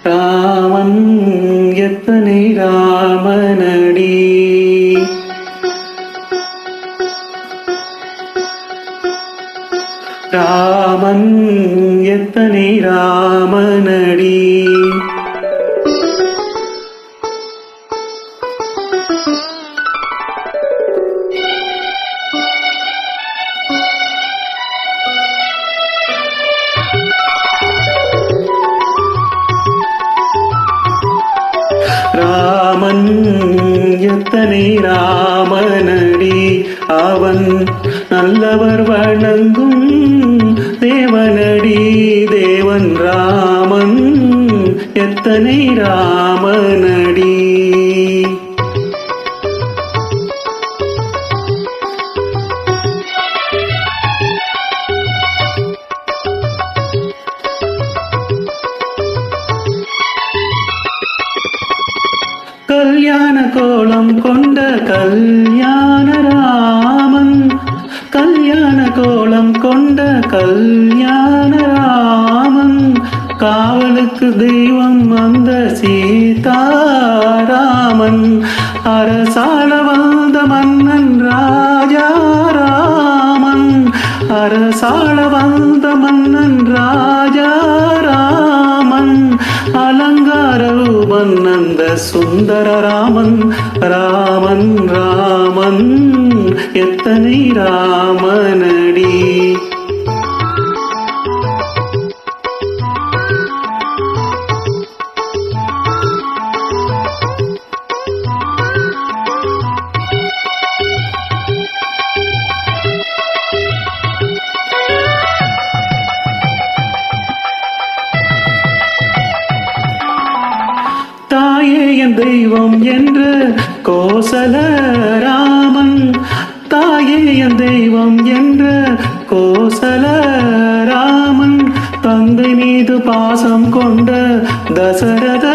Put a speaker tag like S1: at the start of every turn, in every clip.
S1: ராமன் எத்தனை ராமனடி. ராமன் எத்தனை ராமனடி. ராமன் எத்தனை ராமனடி. அவன் நல்லவர் வணங்கும் தேவனடி. தேவன் ராமன் எத்தனை ராமனடி. கல்யாண கோலம் கொண்ட கல்யாண ராமன். கல்யாண கோலம் கொண்ட கல்யாண ராமன். காவலுக்கு தெய்வம் அந்த சீதாராமன். அரசாள வந்த மன்னன் ராஜா ராமன். அரசாள வந்த மன்னன் ராஜா ராமன். அலங்கார ரூபன் அந்த சுந்தர ராமன். ராமன் ராமன் எத்தனை ராமனடி. தாயே என் தெய்வம் என்று கோசல ராமன். தாயே என் தெய்வம் என்று கோசல ராமன். தந்தை மீது பாசம் கொண்ட தசரத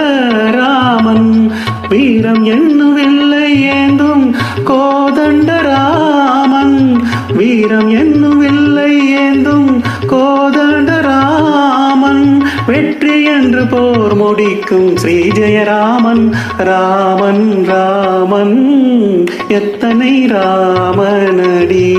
S1: ராமன். வீரம் என்னுவில்லை ஏந்தும் கோதண்ட ராமன். வீரம் என்னுவில்லை ஏந்தும் கோதண்ட ராமன். வெற்றி என்று போர் முடிக்கும் ஸ்ரீ ஜெயராமன். ராமன் ராமன் எத்தனை ராமனடி.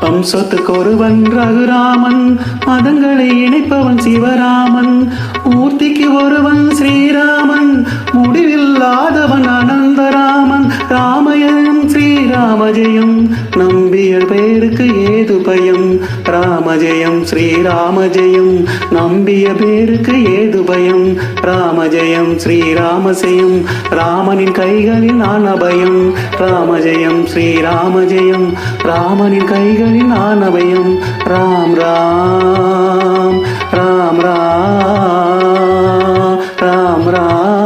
S1: வம்சத்துக்கு ஒருவன் ரகுராமன். மதங்களை இணைப்பவன் சிவராமன். மூர்த்திக்கு ஒருவன் ஸ்ரீராமன். முடிவில்லாதவன் அனந்தராமன். ராமஜயம் ஸ்ரீராமஜயம் நம்பிய பேருக்கு ஏது பயம். ராமஜயம் ஸ்ரீராமஜயம் நம்பிய பேருக்கு ஏது பயம். ராமஜயம் ஸ்ரீராமஜயம் ராமனின் கைகளில் நான் அபயம். ராமஜயம் ஸ்ரீராமஜயம் ராமனின் கைகளில் நான் அபயம். ராம் ராம் ராம் ராம் ராம் ராம்.